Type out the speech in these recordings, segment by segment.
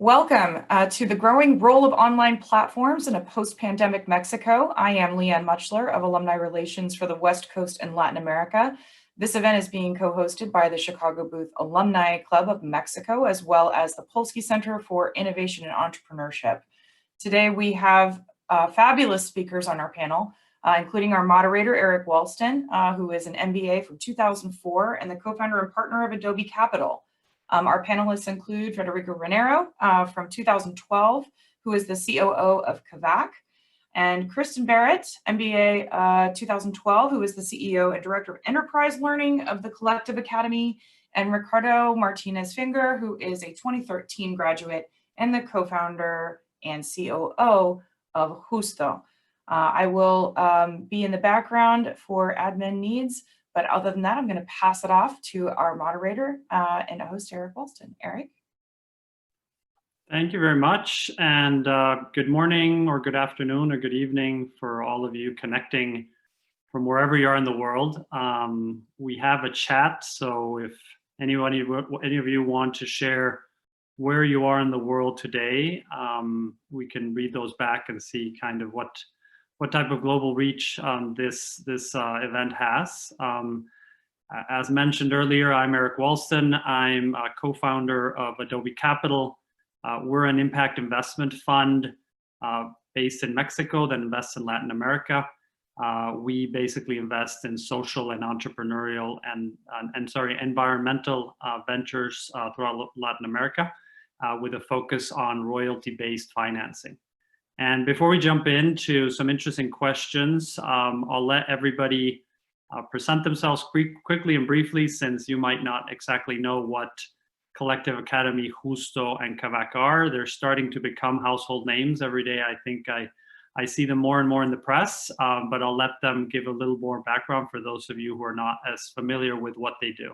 Welcome to the growing role of online platforms in a post-pandemic Mexico. I am LeeAnn Mutchler of Alumni Relations for the West Coast and Latin America. This event is being co-hosted by the Chicago Booth Alumni Club of Mexico, as well as the Polsky Center for Innovation and Entrepreneurship. Today we have fabulous speakers on our panel, including our moderator, Erik Wallsten, who is an MBA from 2004 and the co-founder and partner of Adobe Capital. Our panelists include Federico Ranero from 2012, who is the COO of Kavak, and Kristin Barrett, MBA 2012, who is the CEO and Director of Enterprise Learning of the Collective Academy, and Ricardo Martinez, who is a 2013 graduate and the co-founder and COO of Justo. I will be in the background for admin needs. But other than that, I'm going to pass it off to our moderator and host, Erik Wallsten. Erik? Thank you very much. And good morning or good afternoon or good evening for all of you connecting from wherever you are in the world. We have a chat, so if any of you want to share where you are in the world today, we can read those back and see kind of what type of global reach this event has. As mentioned earlier, I'm Erik Wallsten. I'm a co-founder of Adobe Capital. We're an impact investment fund based in Mexico that invests in Latin America. We basically invest in social and entrepreneurial and environmental ventures throughout Latin America with a focus on royalty-based financing. And before we jump into some interesting questions, I'll let everybody present themselves quickly and briefly, since you might not exactly know what Collective Academy, Justo, and Kavak are. They're starting to become household names every day. I think I see them more and more in the press, but I'll let them give a little more background for those of you who are not as familiar with what they do.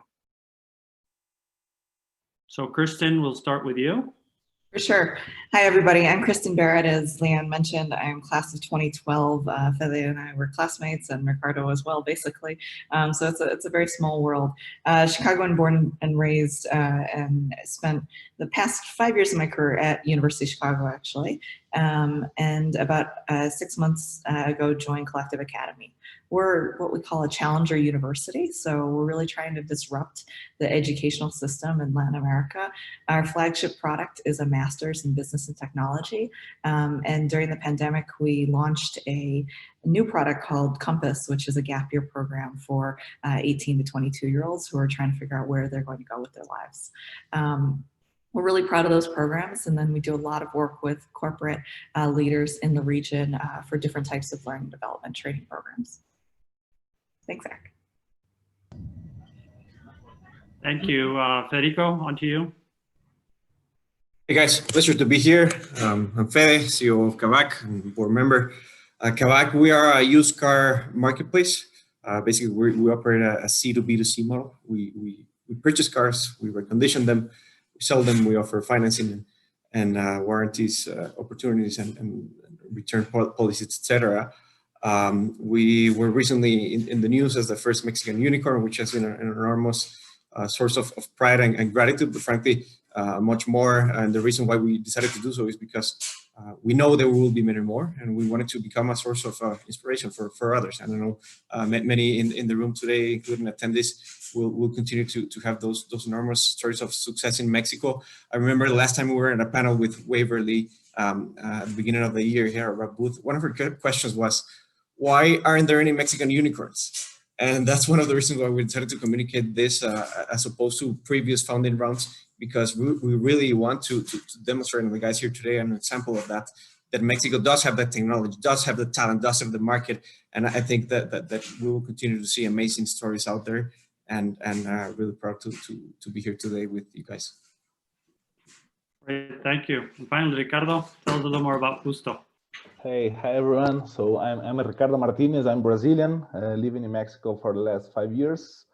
So Kristin, we'll start with you. For sure. Hi, everybody. I'm Kristin Barrett, as LeeAnn mentioned. I am class of 2012. Fede and I were classmates, and Ricardo as well, basically. So it's a very small world. Chicagoan born and raised, and spent the past 5 years of my career at University of Chicago, actually. And about 6 months ago, joined Collective Academy. We're what we call a challenger university, so we're really trying to disrupt the educational system in Latin America. Our flagship product is a master's in business and technology, and during the pandemic, we launched a new product called Compass, which is a gap year program for 18 to 22-year-olds who are trying to figure out where they're going to go with their lives. We're really proud of those programs, and then we do a lot of work with corporate leaders in the region for different types of learning development training programs. Thanks, Erik. Thank you. Federico, on to you. Hey guys, pleasure to be here. I'm Fede, CEO of Kavak and board member. Kavak, we are a used car marketplace. Basically, we operate a C2B2C model. We purchase cars, we recondition them, we sell them, we offer financing and warranties, opportunities, and return policies, etc. We were recently in the news as the first Mexican unicorn, which has been an enormous source of pride and gratitude, but frankly, much more. And the reason why we decided to do so is because we know there will be many more, and we wanted to become a source of inspiration for others. I don't know, many in the room today, including attendees, will continue to have those enormous stories of success in Mexico. I remember the last time we were in a panel with Waverly at the beginning of the year here at our booth. One of her questions was, why aren't there any Mexican unicorns? And that's one of the reasons why we decided to communicate this as opposed to previous founding rounds, because we really want to demonstrate, and the guys here today are an example of that Mexico does have that technology, does have the talent, does have the market. And I think that we will continue to see amazing stories out there, and really proud to be here today with you guys. Great, thank you. And finally, Ricardo, tell us a little more about Justo. Hey, hi everyone. So I'm Ricardo Martinez. I'm Brazilian, living in Mexico for the last 5 years,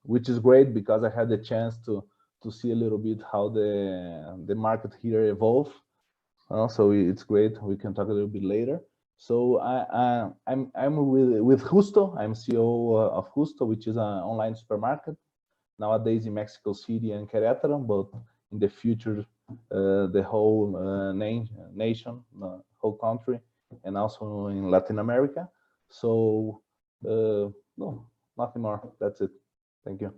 which is great because I had the chance to see a little bit how the market here evolve. So it's great. We can talk a little bit later. So I'm with Justo. I'm CEO of Justo, which is an online supermarket nowadays in Mexico City and Querétaro, but in the future the whole nation, whole country, and also in Latin America. So no, nothing more. That's it. Thank you.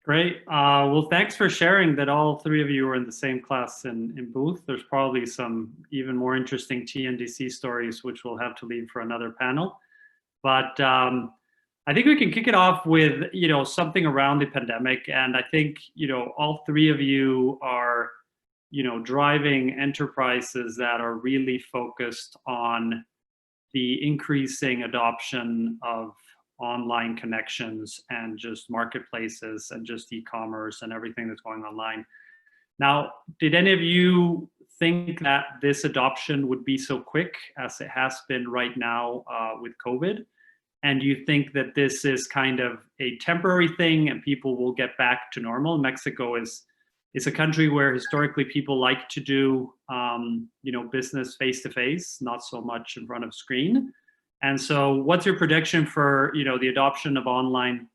Great. Well, thanks for sharing that all three of you were in the same class in Booth. There's probably some even more interesting TNDC stories, which we'll have to leave for another panel. But I think we can kick it off with, something around the pandemic. And I think, all three of you are, driving enterprises that are really focused on the increasing adoption of online connections and just marketplaces and just e-commerce and everything that's going online. Now, did any of you think that this adoption would be so quick as it has been right now with COVID? And do you think that this is kind of a temporary thing and people will get back to normal? Mexico is a country where historically people like to do business face-to-face, not so much in front of screen. And so what's your prediction for the adoption of online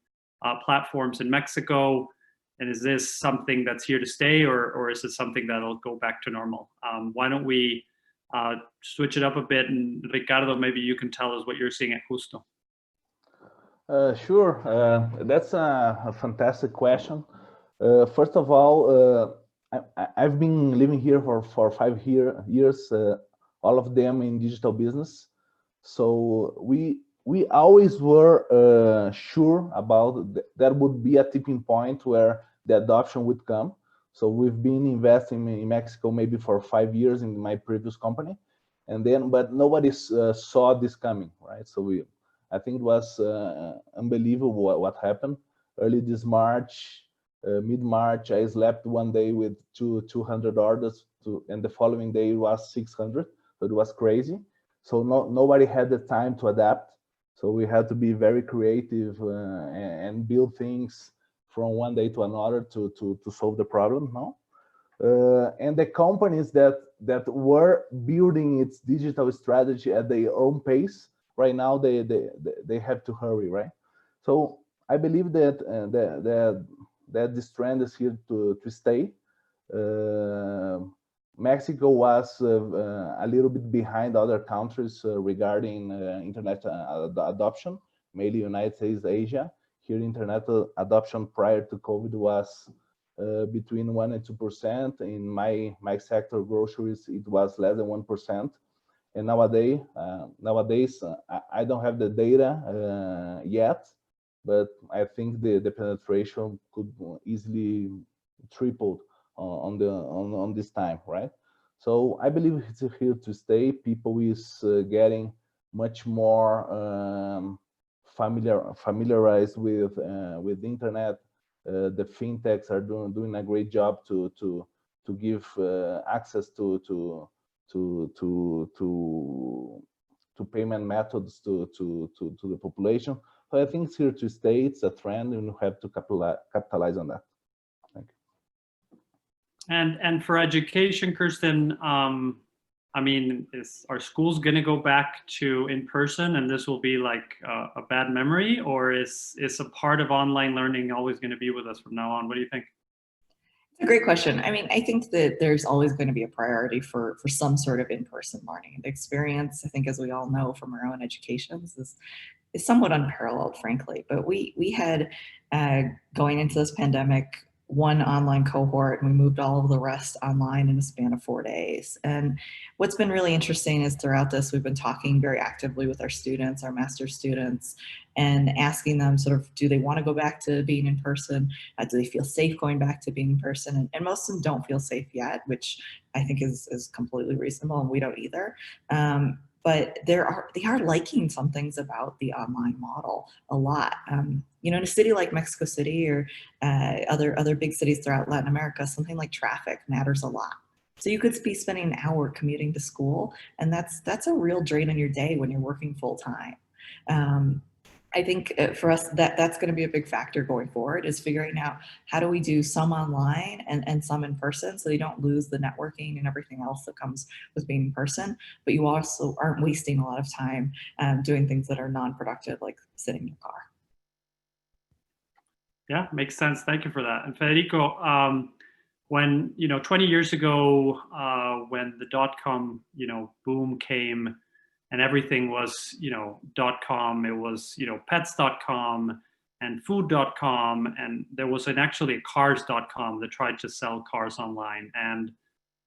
platforms in Mexico? And is this something that's here to stay, or is it something that'll go back to normal? Why don't we switch it up a bit, and Ricardo, maybe you can tell us what you're seeing at Justo. Sure, that's a fantastic question. First of all, I've been living here for 5 years, all of them in digital business. So we always were sure about there would be a tipping point where the adoption would come. So we've been investing in Mexico maybe for 5 years in my previous company, but nobody saw this coming, right? So I think it was unbelievable what happened. Early this March, mid-March, I slept one day with 200 orders, and the following day it was 600. So it was crazy. So nobody had the time to adapt. So we had to be very creative and build things from one day to another to solve the problem. No, and the companies that were building its digital strategy at their own pace, right now they have to hurry, right? So I believe that that this trend is here to stay. Mexico was a little bit behind other countries regarding internet adoption, mainly United States, Asia. Here, internet adoption prior to COVID was between 1 and 2%. In my sector, groceries, it was less than 1%. And nowadays, I don't have the data yet, but I think the penetration could easily triple on this time, right? So I believe it's here to stay. People is getting much more familiarized with the internet. The fintechs are doing a great job to give access to payment methods to the population. So I think it's here to stay. It's a trend, and we have to capitalize on that. And for education, Kristin, I mean, are schools going to go back to in person, and this will be like a bad memory, or is a part of online learning always going to be with us from now on? What do you think? It's a great question. I mean, I think that there's always going to be a priority for some sort of in-person learning. The experience, I think, as we all know from our own educations, is somewhat unparalleled, frankly. But we had, going into this pandemic, one online cohort, and we moved all of the rest online in a span of 4 days. And what's been really interesting is throughout this, we've been talking very actively with our students, our master's students, and asking them sort of, do they want to go back to being in person? Do they feel safe going back to being in person? And most of them don't feel safe yet, which I think is completely reasonable, and we don't either. But they are liking some things about the online model a lot. In a city like Mexico City or other big cities throughout Latin America, something like traffic matters a lot. So you could be spending an hour commuting to school, and that's a real drain on your day when you're working full time. I think for us, that's going to be a big factor going forward, is figuring out how do we do some online and some in person, so you don't lose the networking and everything else that comes with being in person, but you also aren't wasting a lot of time doing things that are non-productive, like sitting in your car. Yeah, makes sense. Thank you for that. And Federico, when, 20 years ago, when the .com, boom came and everything was, .com, it was, pets.com and food.com, and there was actually a cars.com that tried to sell cars online. And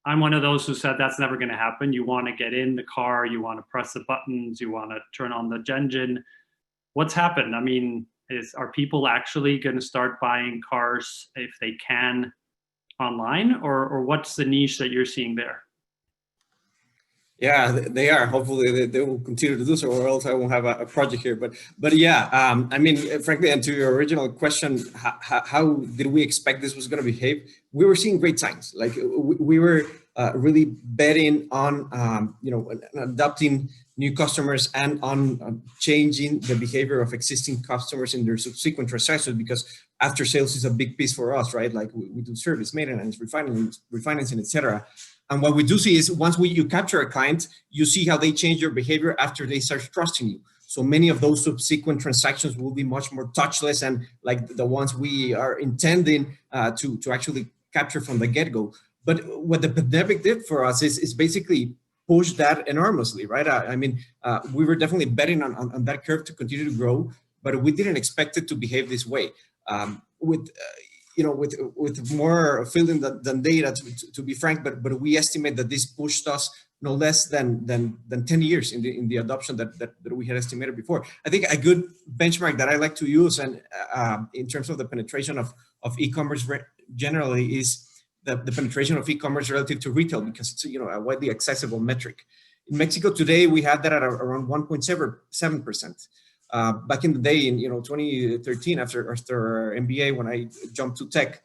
I'm one of those who said that's never going to happen. You want to get in the car, you want to press the buttons, you want to turn on the engine. What's happened? I mean, are people actually going to start buying cars if they can online, or what's the niche that you're seeing there? Yeah, they are. Hopefully they will continue to do so, or else I won't have a project here. But yeah, I mean, frankly, and to your original question, how did we expect this was going to behave? We were seeing great signs. Like we were really betting on, adopting new customers and on changing the behavior of existing customers in their subsequent transactions, because after sales is a big piece for us, right? Like we do service, maintenance, refinancing, etc. And what we do see is once you capture a client, you see how they change their behavior after they start trusting you. So many of those subsequent transactions will be much more touchless and like the ones we are intending to actually capture from the get-go. But what the pandemic did for us is basically push that enormously, right? I mean, we were definitely betting on that curve to continue to grow, but we didn't expect it to behave this way. With more feeling than data, to be frank, but we estimate that this pushed us no less than 10 years in the adoption that we had estimated before. I think a good benchmark that I like to use, and in terms of the penetration of e-commerce generally, is the penetration of e-commerce relative to retail, because it's a widely accessible metric. In Mexico today, we had that at around 1.7%. Back in the day, in 2013, after our MBA, when I jumped to tech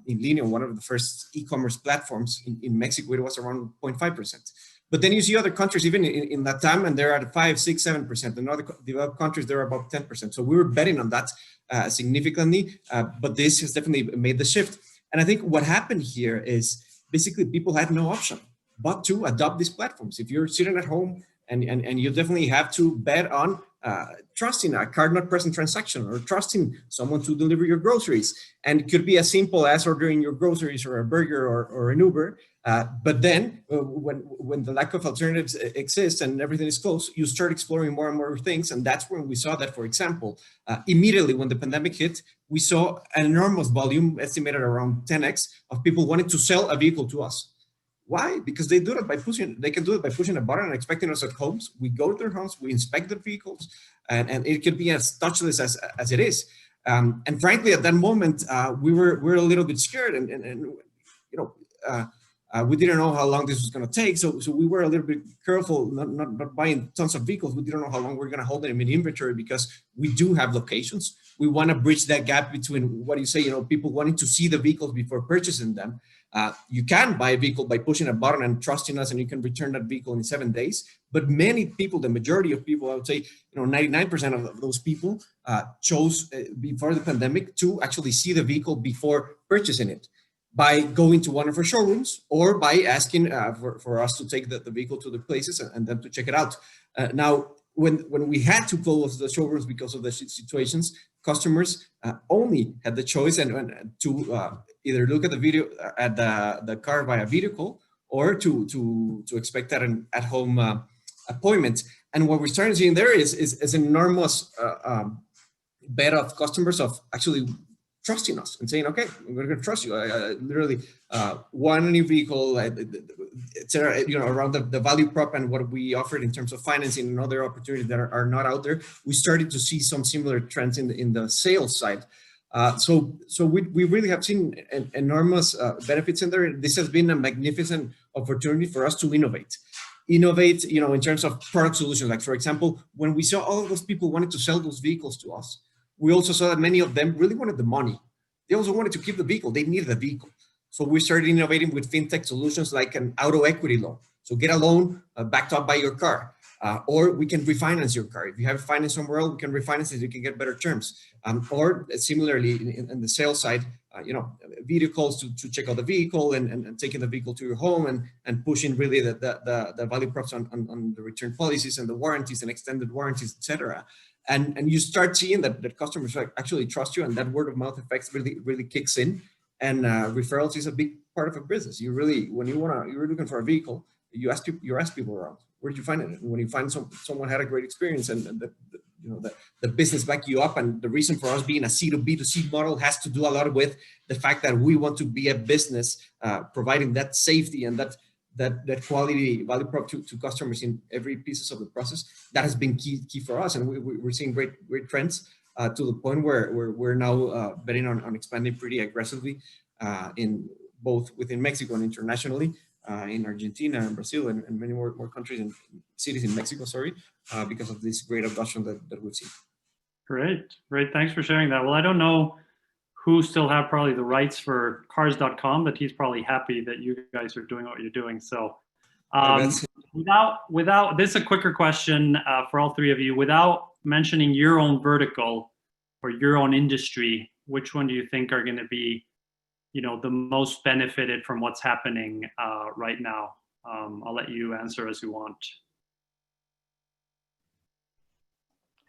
in Linio, one of the first e-commerce platforms in Mexico, it was around 0.5%. But then you see other countries, even in Latam, and they're at 5, 6, 7%. In other developed countries, they're about 10%. So we were betting on that significantly, but this has definitely made the shift. And I think what happened here is basically people had no option but to adopt these platforms. If you're sitting at home and you definitely have to bet on trusting a card not present transaction, or trusting someone to deliver your groceries. And it could be as simple as ordering your groceries or a burger or an Uber. But then when the lack of alternatives exists and everything is closed, you start exploring more and more things. And that's when we saw that, for example, immediately when the pandemic hit, we saw an enormous volume, estimated around 10x, of people wanting to sell a vehicle to us. Why? Because they can do it by pushing a button and expecting us at homes. We go to their homes, we inspect the vehicles, and it could be as touchless as it is. And frankly, at that moment, we were a little bit scared, and we didn't know how long this was going to take. So we were a little bit careful, not buying tons of vehicles. We didn't know how long we're going to hold them in inventory, because we do have locations. We want to bridge that gap between what you say, people wanting to see the vehicles before purchasing them. You can buy a vehicle by pushing a button and trusting us, and you can return that vehicle in 7 days. But many people, the majority of people, I would say, 99% of those people chose before the pandemic to actually see the vehicle before purchasing it, by going to one of our showrooms, or by asking for us to take the vehicle to the places and then to check it out. Now, when we had to close the showrooms because of the situations, customers only had the choice and to either look at the video at the car via video call, or to expect that an at-home appointment. And what we're starting to see in there is an enormous bet of customers of actually trusting us and saying, okay, we're going to trust you. I literally want a new vehicle, etc. Around the value prop and what we offered in terms of financing and other opportunities that are not out there. We started to see some similar trends in the sales side. So we really have seen enormous benefits in there. This has been a magnificent opportunity for us to innovate, in terms of product solutions. Like, for example, when we saw all of those people wanting to sell those vehicles to us, we also saw that many of them really wanted the money. They also wanted to keep the vehicle. They needed the vehicle. So we started innovating with fintech solutions like an auto equity loan. So get a loan backed up by your car, or we can refinance your car. If you have finance somewhere else, we can refinance it. You can get better terms. Or similarly, in the sales side, video calls to check out the vehicle and taking the vehicle to your home and pushing really the value props on the return policies and the warranties and extended warranties, etc. And you start seeing that customers actually trust you, and that word of mouth effect really kicks in. And referrals is a big part of a business. You really, when you're looking for a vehicle, you ask people around, where did you find it? And when you find someone had a great experience and the business back you up. And the reason for us being a C2B2C model has to do a lot with the fact that we want to be a business providing that safety and that quality value prop to customers in every pieces of the process. That has been key for us, and we're seeing great trends to the point where we're now betting on expanding pretty aggressively in both within Mexico and internationally, in Argentina and Brazil and many more countries and cities in Mexico, because of this great adoption that we've seen. Great. Thanks for sharing that. Well, I don't know who still have probably the rights for cars.com, but he's probably happy that you guys are doing what you're doing. So without this is a quicker question for all three of you. Without mentioning your own vertical or your own industry, which one do you think are going to be, the most benefited from what's happening right now? I'll let you answer as you want.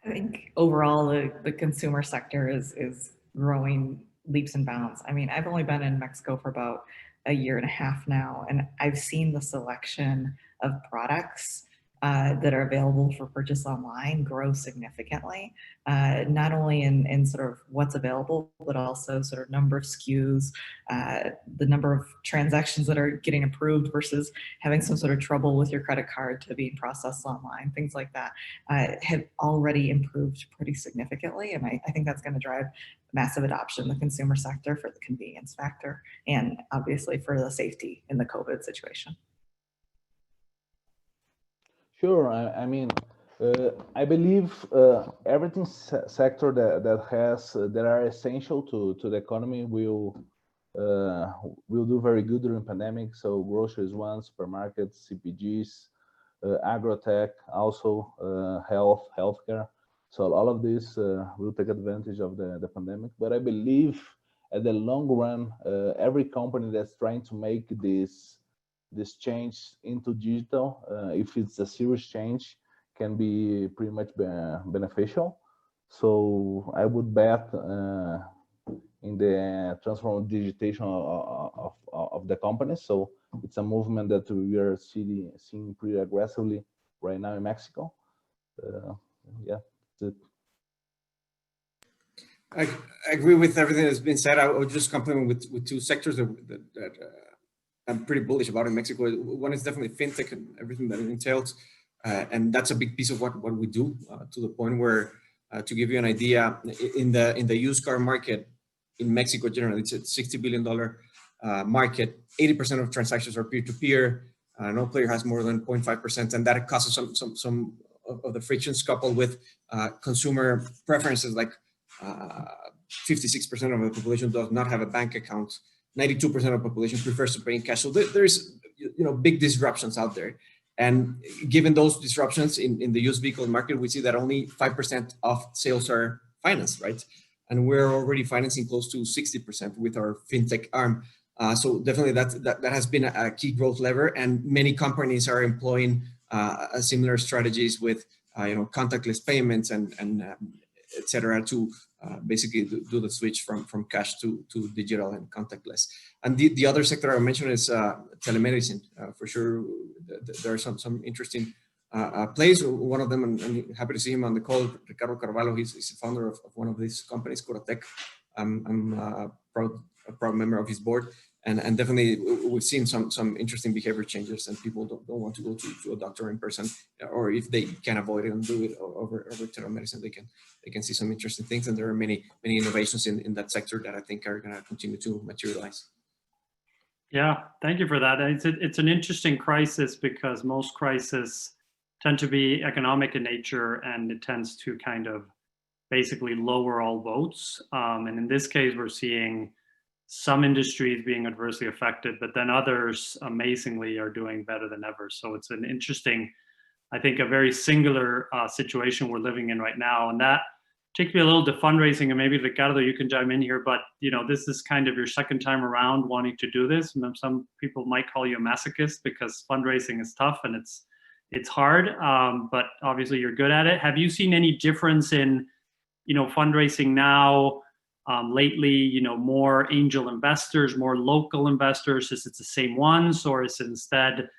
I think overall the consumer sector is growing leaps and bounds. I mean, I've only been in Mexico for about a year and a half now, and I've seen the selection of products that are available for purchase online grow significantly, not only in sort of what's available, but also sort of number of SKUs, the number of transactions that are getting approved versus having some sort of trouble with your credit card to be processed online, things like that, have already improved pretty significantly. And I think that's going to drive massive adoption in the consumer sector for the convenience factor and obviously for the safety in the COVID situation. Sure. I mean, I believe everything sector that are essential to the economy will do very good during pandemic. So groceries, supermarkets, CPGs, agrotech, also healthcare. So all of this will take advantage of the pandemic. But I believe at the long run, every company that's trying to make this change into digital, if it's a serious change, can be pretty much beneficial. So I would bet in the transform digitization of the company. So it's a movement that we are seeing pretty aggressively right now in Mexico. Yeah, that's it. I agree with everything that's been said. I would just complement with two sectors that I'm pretty bullish about in Mexico. One is definitely fintech and everything that it entails, and that's a big piece of what we do. To the point where, to give you an idea, in the used car market in Mexico generally, it's a $60 billion market. 80% of transactions are peer-to-peer. No player has more than 0.5%, and that causes some of the frictions coupled with consumer preferences, like 56% of the population does not have a bank account. 92% of the population prefers to pay in cash. So there's big disruptions out there. And given those disruptions in the used vehicle market, we see that only 5% of sales are financed, right? And we're already financing close to 60% with our fintech arm. So definitely that has been a key growth lever, and many companies are employing similar strategies with contactless payments and et cetera, to basically do the switch from cash to digital and contactless. And the other sector I mentioned is telemedicine. For sure, there are some interesting plays. One of them, and I'm happy to see him on the call, Ricardo Carvalho. He's the founder of one of these companies, Corotech. I'm a proud member of his board. And definitely we've seen some interesting behavior changes, and people don't want to go to a doctor in person, or if they can avoid it and do it over telemedicine, they can see some interesting things. And there are many innovations in that sector that I think are going to continue to materialize. Yeah, thank you for that. It's an interesting crisis because most crises tend to be economic in nature, and it tends to kind of basically lower all boats. And in this case, we're seeing some industries being adversely affected, but then others amazingly are doing better than ever. So it's an interesting, I think, a very singular situation we're living in right now. And that takes me a little to fundraising, and maybe Ricardo, you can chime in here, but this is kind of your second time around wanting to do this. And some people might call you a masochist because fundraising is tough and it's hard, but obviously you're good at it. Have you seen any difference in fundraising now lately, you know, more angel investors, more local investors? Is it the same ones, or is it instead,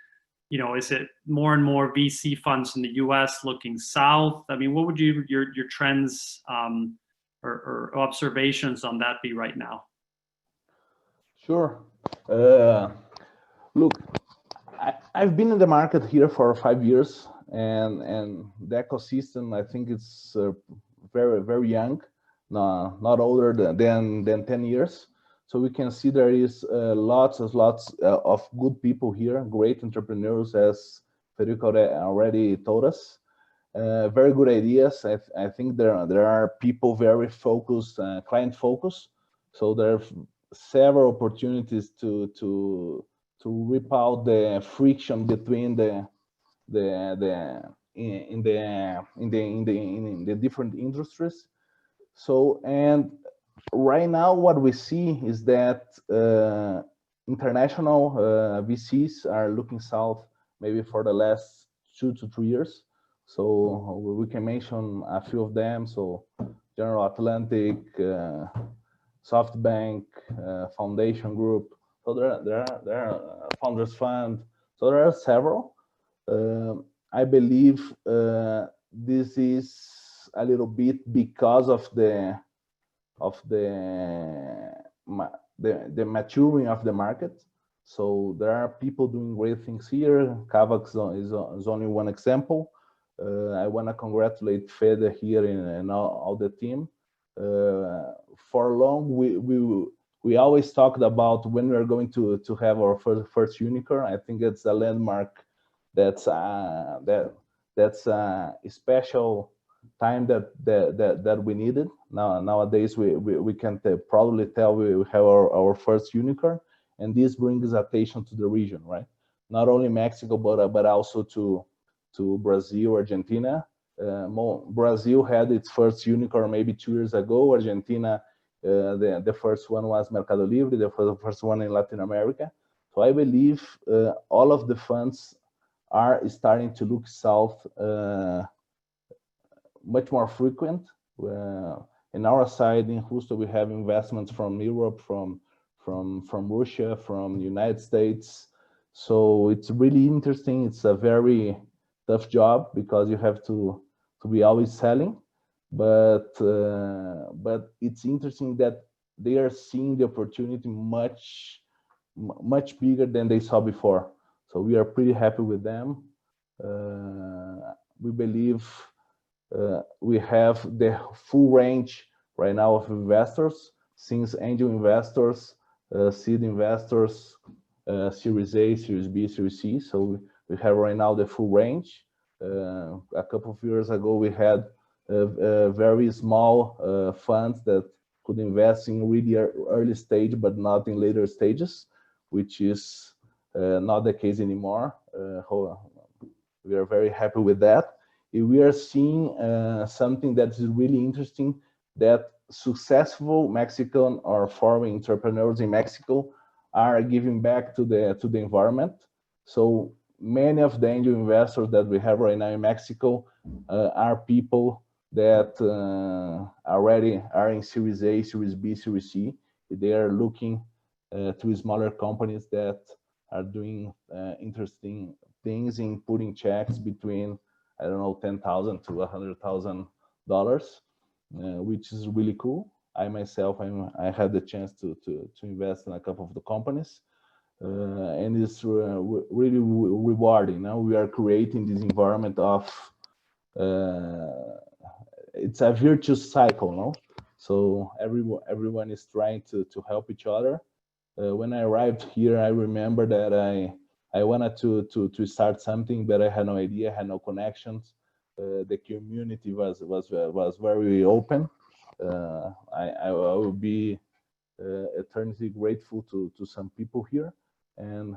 you know, is it more and more VC funds in the US looking south? I mean, what would your trends or observations on that be right now? Sure. Look, I've been in the market here for 5 years, and the ecosystem, I think it's very, very young, not older than 10 years. So we can see there is lots of good people here, great entrepreneurs, as Federico already told us. Very good ideas. I think there are people very focused, client focused. So there are several opportunities to rip out the friction between in the different industries. So, and right now what we see is that international VCs are looking south maybe for the last 2 to 3 years. So we can mention a few of them. So General Atlantic, SoftBank, Foundation Group. So there are Founders Fund. So there are several. I believe this is a little bit because of the maturing of the market. So there are people doing great things here. Kavak is only one example. I want to congratulate Fede here and all the team. For long, we always talked about when we are going to have our first unicorn. I think it's a landmark. That's a special time that we needed. Nowadays we can probably tell we have our first unicorn, and this brings attention to the region, right? Not only Mexico, but also to Brazil, Argentina. Brazil had its first unicorn maybe 2 years ago. Argentina, the first one was Mercado Libre, the first one in Latin America. So I believe all of the funds are starting to look south much more frequent. In our side, in Justo, we have investments from Europe, from Russia, from the United States. So it's really interesting. It's a very tough job because you have to be always selling, but it's interesting that they are seeing the opportunity much bigger than they saw before. So we are pretty happy with them. We believe we have the full range right now of investors, since angel investors, seed investors, Series A, Series B, Series C. So we have right now the full range. A couple of years ago, we had very small funds that could invest in really early stage, but not in later stages, which is not the case anymore. We are very happy with that. We are seeing something that is really interesting, that successful Mexican or foreign entrepreneurs in Mexico are giving back to the environment. So many of the angel investors that we have right now in Mexico are people that already are in Series A, Series B, Series C. They are looking to smaller companies that are doing interesting things in putting checks between, I don't know, $10,000 to $100,000, which is really cool. I myself, I had the chance to invest in a couple of the companies, and it's really rewarding. Now we are creating this environment of, it's a virtuous cycle, no? So everyone is trying to help each other. When I arrived here, I remember that I wanted to start something, but I had no idea, I had no connections. The community was very open. I will be eternally grateful to some people here, and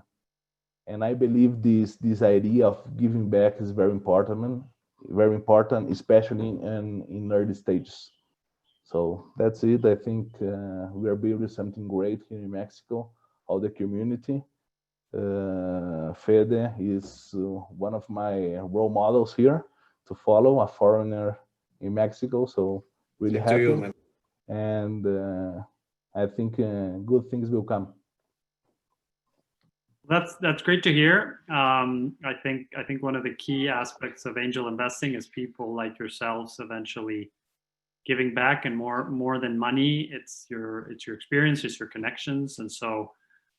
I believe this idea of giving back is very important, especially in early stages. So that's it. I think we are building something great here in Mexico. All the community. Fede is one of my role models here to follow, a foreigner in Mexico. So really happy. and I think good things will come. That's great to hear. I think one of the key aspects of angel investing is people like yourselves eventually giving back, and more than money, it's your experience, it's your connections, and so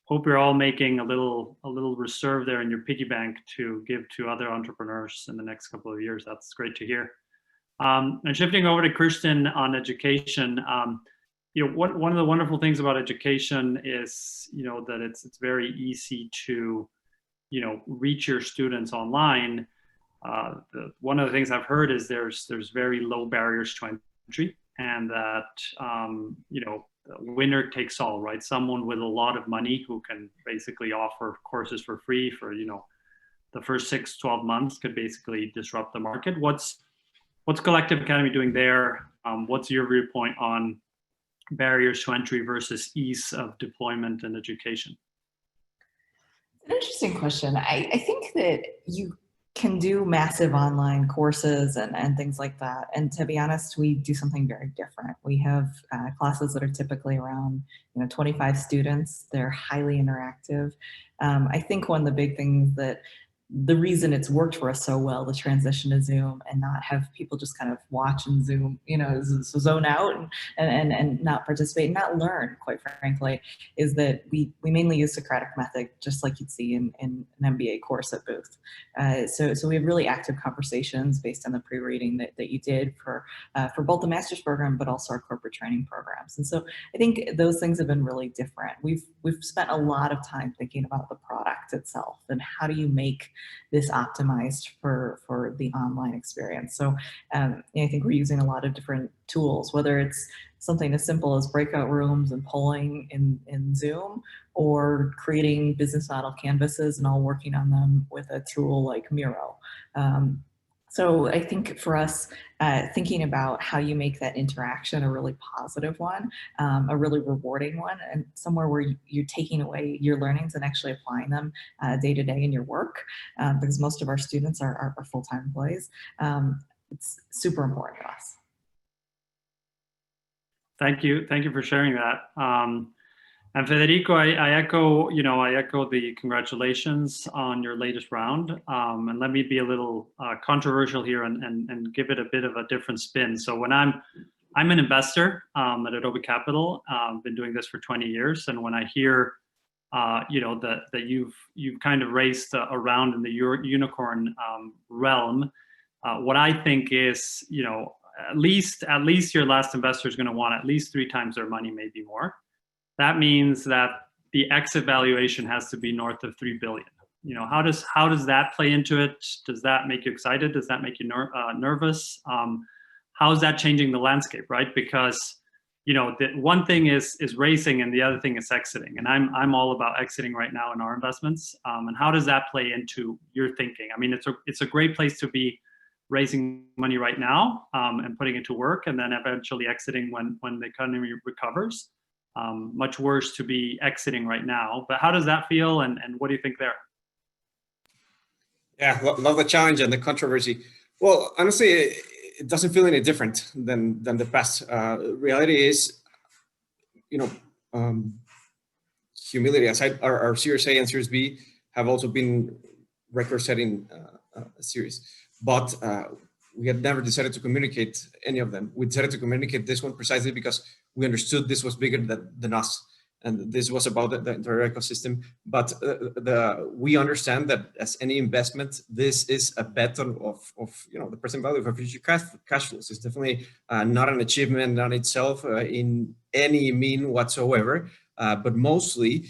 hope you're all making a little reserve there in your piggy bank to give to other entrepreneurs in the next couple of years. That's great to hear. And shifting over to Kristin on education, you know, one of the wonderful things about education is, you know, that it's very easy to, you know, reach your students online. One of the things I've heard is there's very low barriers to entry, and that you know, winner takes all, right? Someone with a lot of money who can basically offer courses for free for, you know, the first 6-12 months could basically disrupt the market. What's Collective Academy doing there? What's your viewpoint on barriers to entry versus ease of deployment in education? An interesting question. I think that you can do massive online courses and things like that. And to be honest, we do something very different. We have classes that are typically around 25 students. They're highly interactive. I think one of the big things that the reason it's worked for us so well, the transition to Zoom and not have people just kind of watch and Zoom, zone out and not participate and not learn, quite frankly, is that we mainly use Socratic method, just like you'd see in an MBA course at Booth. So we have really active conversations based on the pre-reading that you did for both the master's program, but also our corporate training programs. And so I think those things have been really different. We've spent a lot of time thinking about the product itself and how do you make this optimized for the online experience. So I think we're using a lot of different tools, whether it's something as simple as breakout rooms and polling in Zoom, or creating business model canvases and all working on them with a tool like Miro. So I think for us, thinking about how you make that interaction a really positive one, a really rewarding one, and somewhere where you're taking away your learnings and actually applying them day to day in your work, because most of our students are full-time employees. It's super important to us. Thank you for sharing that. And Federico, I echo the congratulations on your latest round. And let me be a little controversial here and give it a bit of a different spin. So when I'm an investor at Adobe Capital, been doing this for 20 years, and when I hear that you've kind of raised a round in the unicorn realm, what I think is, at least your last investor is going to want at least 3 times their money, maybe more. That means that the exit valuation has to be north of $3 billion. How does that play into it? Does that make you excited? Does that make you nervous? How is that changing the landscape, right? Because the one thing is raising, and the other thing is exiting. And I'm all about exiting right now in our investments. And how does that play into your thinking? I mean, it's a great place to be raising money right now and putting it to work, and then eventually exiting when the economy recovers. Much worse to be exiting right now. But how does that feel, and what do you think there? Yeah, love the challenge and the controversy. Well, honestly, it doesn't feel any different than the past. Reality is, humility aside, our Series A and Series B have also been record-setting series, but we had never decided to communicate any of them. We decided to communicate this one precisely because we understood this was bigger than us, and this was about the entire ecosystem. But we understand that as any investment, this is a bet of the present value of our future cash flows. It's definitely not an achievement on itself in any mean whatsoever. But mostly,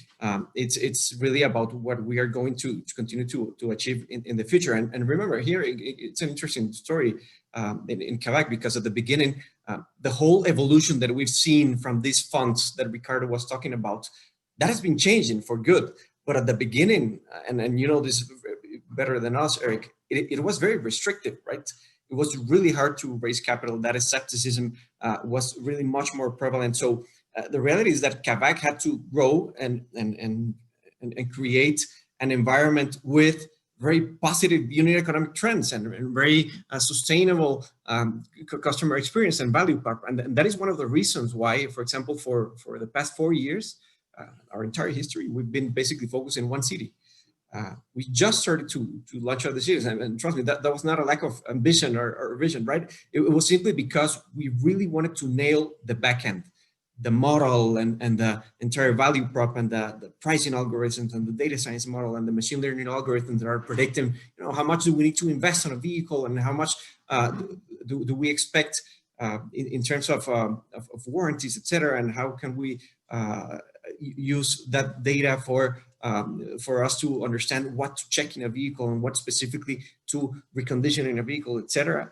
it's really about what we are going to continue to achieve in the future. And remember, here it's an interesting story in Kavak, because at the beginning, the whole evolution that we've seen from these funds that Ricardo was talking about, that has been changing for good. But at the beginning, and you know this better than us, Erik, it was very restrictive, right? It was really hard to raise capital. That skepticism was really much more prevalent. So the reality is that Kavak had to grow and create an environment with very positive unit economic trends and very sustainable customer experience and value prop. And that is one of the reasons why, for example, for the past 4 years, our entire history, we've been basically focused in one city. We just started to launch other cities, and trust me, that was not a lack of ambition or vision, right? It was simply because we really wanted to nail the back end, the model and the entire value prop and the pricing algorithms and the data science model and the machine learning algorithms that are predicting, how much do we need to invest on a vehicle and how much do we expect in terms of warranties, et cetera, and how can we use that data for us to understand what to check in a vehicle and what specifically to recondition in a vehicle, et cetera.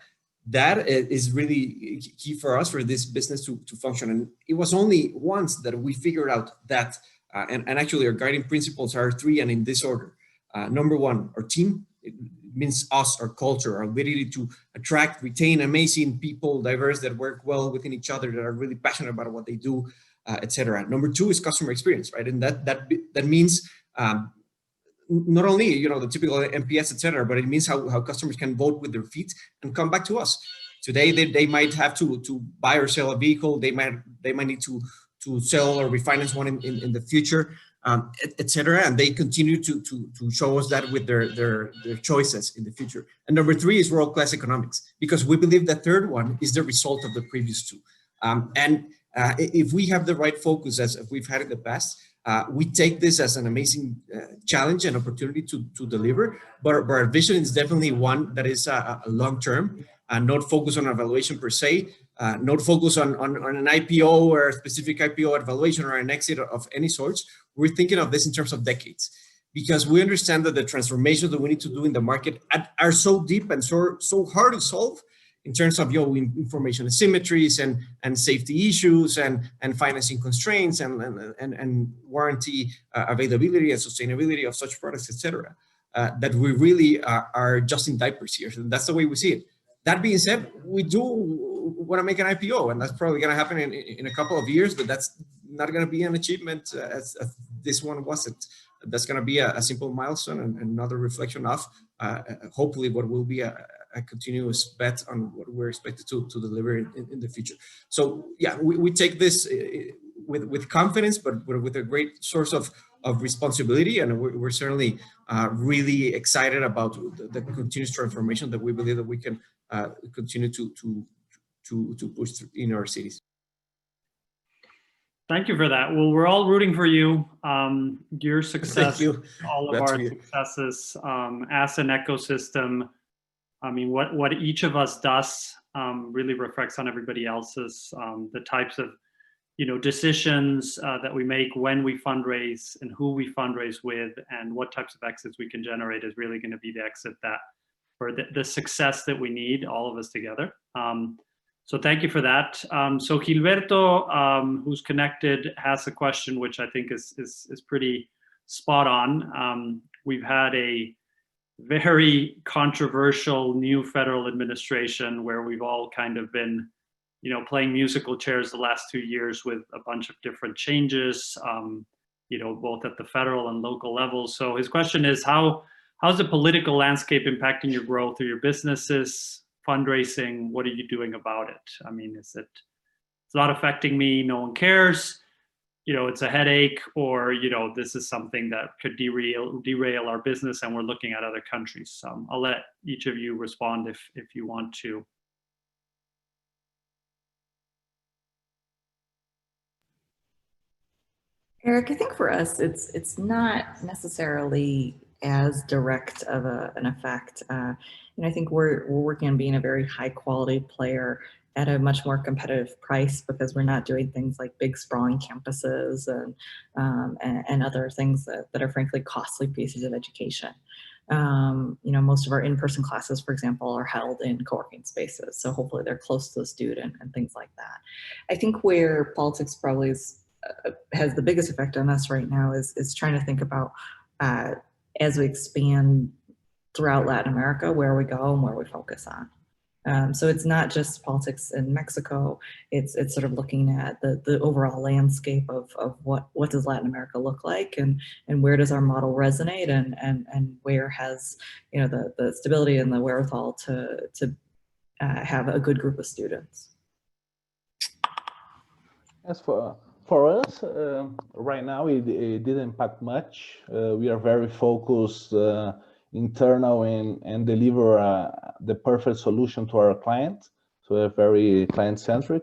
That is really key for us for this business to function. And it was only once that we figured out that, and actually our guiding principles are 3 and in this order. Number 1, our team. It means us, our culture, our ability to attract, retain amazing people, diverse, that work well within each other, that are really passionate about what they do, etc. Number 2 is customer experience, right? And that means not only the typical NPS, etc., but it means how customers can vote with their feet and come back to us. Today they might have to buy or sell a vehicle. They might need to sell or refinance one in the future, etc. And they continue to show us that with their choices in the future. And number 3 is world-class economics, because we believe the third one is the result of the previous 2. If we have the right focus as we've had in the past, we take this as an amazing challenge and opportunity to deliver, but our vision is definitely one that is a long-term, not focused on evaluation per se, not focused on an IPO or a specific IPO evaluation or an exit of any sorts. We're thinking of this in terms of decades, because we understand that the transformations that we need to do in the market are so deep and so hard to solve, in terms of information asymmetries and safety issues and financing constraints and warranty availability and sustainability of such products, etc. That we really are adjusting diapers here. So that's the way we see it. That being said, we do want to make an IPO, and that's probably going to happen in a couple of years, but that's not going to be an achievement as this one wasn't. That's going to be a simple milestone and another reflection of hopefully what will be a continuous bet on what we're expected to deliver in the future. So yeah, we take this with confidence, but with a great source of responsibility, and we're certainly really excited about the continuous transformation that we believe that we can continue to push through in our cities. Thank you for that. Well, we're all rooting for you. Your success, all of our successes as an ecosystem. I mean, what each of us does really reflects on everybody else's. The types of decisions that we make when we fundraise and who we fundraise with and what types of exits we can generate is really going to be the exit that, or the success that we need, all of us together. So thank you for that. So Gilberto, who's connected, has a question which I think is pretty spot on. We've had a very controversial new federal administration where we've all kind of been, playing musical chairs the last 2 years with a bunch of different changes, both at the federal and local levels. So his question is, how's the political landscape impacting your growth or your businesses, fundraising? What are you doing about it? I mean, it's not affecting me, no one cares, it's a headache, or, this is something that could derail our business and we're looking at other countries. I'll let each of you respond if you want to. Eric, I think for us, it's not necessarily as direct of an effect. I think we're working on being a very high quality player at a much more competitive price, because we're not doing things like big sprawling campuses and other things that are frankly costly pieces of education. Most of our in-person classes, for example, are held in co-working spaces. So hopefully they're close to the student and things like that. I think where politics probably has the biggest effect on us right now is trying to think about as we expand throughout Latin America, where we go and where we focus on. So it's not just politics in Mexico, it's sort of looking at the overall landscape of what does Latin America look like, and where does our model resonate, and where has, you know, the stability and the wherewithal to have a good group of students. As for us, right now it didn't impact much. We are very focused internal and deliver the perfect solution to our client. So we're very client-centric.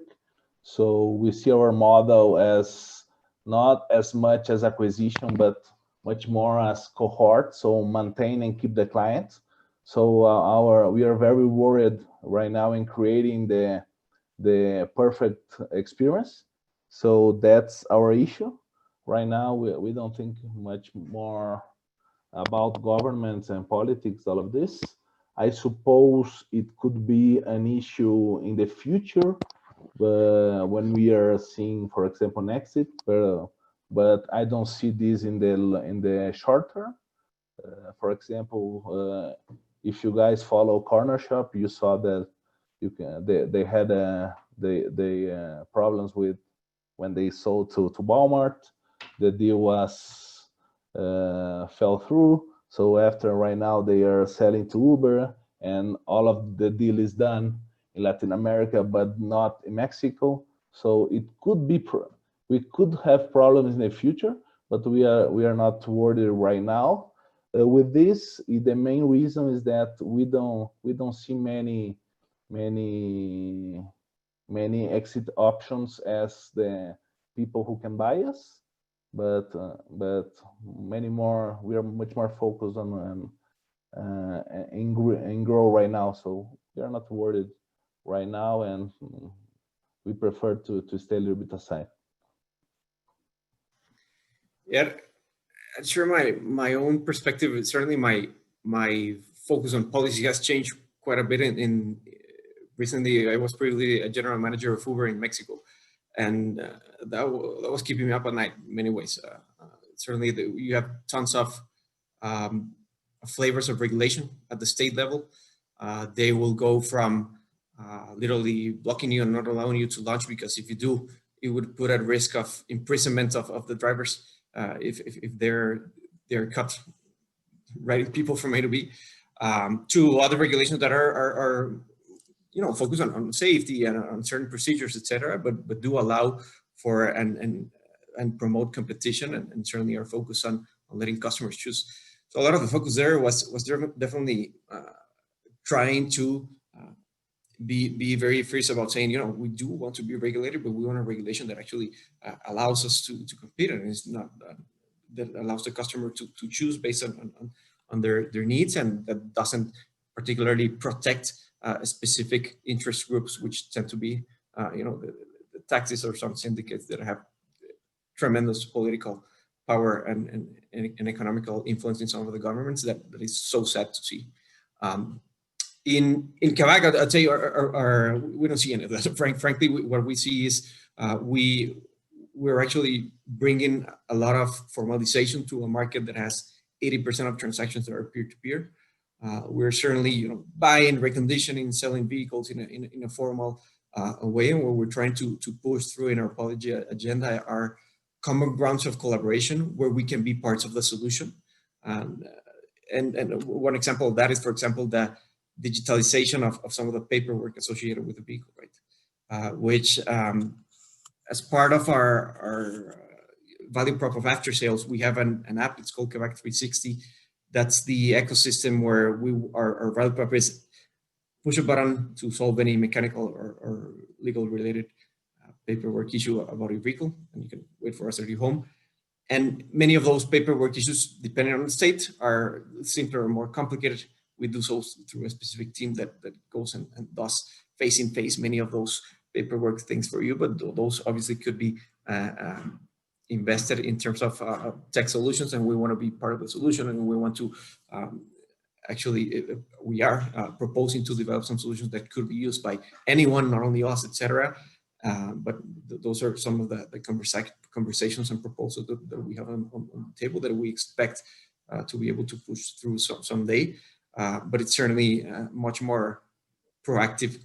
So we see our model as not as much as acquisition, but much more as cohort. So maintain and keep the client. So we are very worried right now in creating the perfect experience. So that's our issue. Right now, we don't think much more about governments and politics, all of this. I suppose it could be an issue in the future when we are seeing, for example, an exit, but I don't see this in the short term. For example, if you guys follow Corner Shop, you saw that they had problems with when they sold to Walmart. The deal was fell through. So after right now they are selling to Uber, and all of the deal is done in Latin America, but not in Mexico. So it could be we could have problems in the future, but we are not worried right now. With this, the main reason is that we don't see many exit options as the people who can buy us, but many more. We are much more focused on and grow right now. So we are not worried right now, and we prefer to stay a little bit aside. Yeah, I'd share my own perspective. Certainly, my focus on policy has changed quite a bit. In recently, I was previously a general manager of Uber in Mexico, and that was keeping me up at night in many ways. Certainly, you have tons of flavors of regulation at the state level. They will go from literally blocking you and not allowing you to launch, because if you do, it would put at risk of imprisonment of the drivers if they're caught riding people from A to B. To other regulations that are focused on safety and on certain procedures, etc., but do allow for and promote competition, and certainly are focused on letting customers choose. So a lot of the focus there was definitely trying to be very fierce about saying, we do want to be regulated, but we want a regulation that actually allows us to compete, and it's not that allows the customer to choose based on their needs, and that doesn't particularly protect specific interest groups, which tend to be the taxis or some syndicates that have tremendous political power and economical influence in some of the governments. That is so sad to see. In Kavak, I'd say we don't see any of that. Frankly, what we see is we're actually bringing a lot of formalization to a market that has 80% of transactions that are peer-to-peer. We're certainly buying, reconditioning, selling vehicles in a formal way, and what we're trying to push through in our policy agenda are common grounds of collaboration where we can be parts of the solution. And one example of that is, for example, the digitalization of some of the paperwork associated with the vehicle, right? Which, as part of our value prop of after sales, we have an app. It's called Kavak 360. That's the ecosystem where our value prop is push a button to solve any mechanical or legal related paperwork issue about your vehicle, and you can wait for us at your home. And many of those paperwork issues, depending on the state, are simpler or more complicated. We do so through a specific team that goes and does face-in-face many of those paperwork things for you, but those obviously could be invested in terms of tech solutions, and we want to be part of the solution, and we want to we are proposing to develop some solutions that could be used by anyone, not only us, etc. But those are some of the conversations and proposals that we have on the table that we expect to be able to push through someday. But it's certainly much more proactive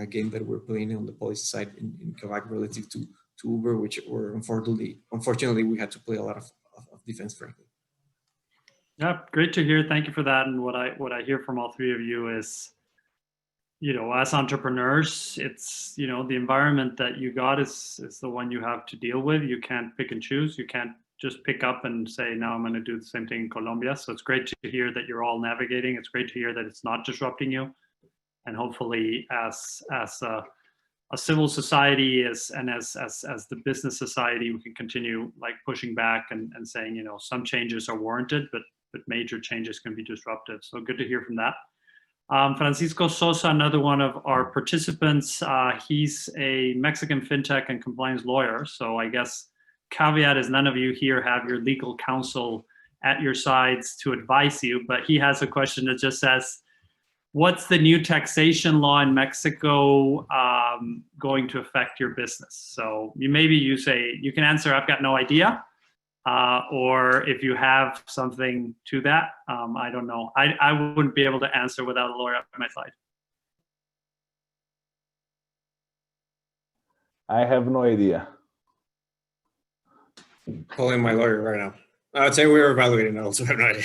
game that we're playing on the policy side in Kavak relative to Uber, which were unfortunately we had to play a lot of defense, frankly. Yeah, great to hear. Thank you for that. And what I hear from all three of you is, as entrepreneurs, it's, the environment that you got is the one you have to deal with. You can't pick and choose. You can't just pick up and say, now I'm going to do the same thing in Colombia. So it's great to hear that you're all navigating. It's great to hear that it's not disrupting you. And hopefully as a civil society and as the business society, we can continue like pushing back and saying, some changes are warranted, but major changes can be disruptive. So good to hear from that. Francisco Sosa, another one of our participants, he's a Mexican fintech and compliance lawyer. So I guess caveat is none of you here have your legal counsel at your sides to advise you, but he has a question that just says, what's the new taxation law in Mexico going to affect your business? So you say, you can answer, I've got no idea. Or if you have something to that, I don't know. I wouldn't be able to answer without a lawyer at my side. I have no idea. Calling my lawyer right now. I would say we were evaluating. I also have no idea.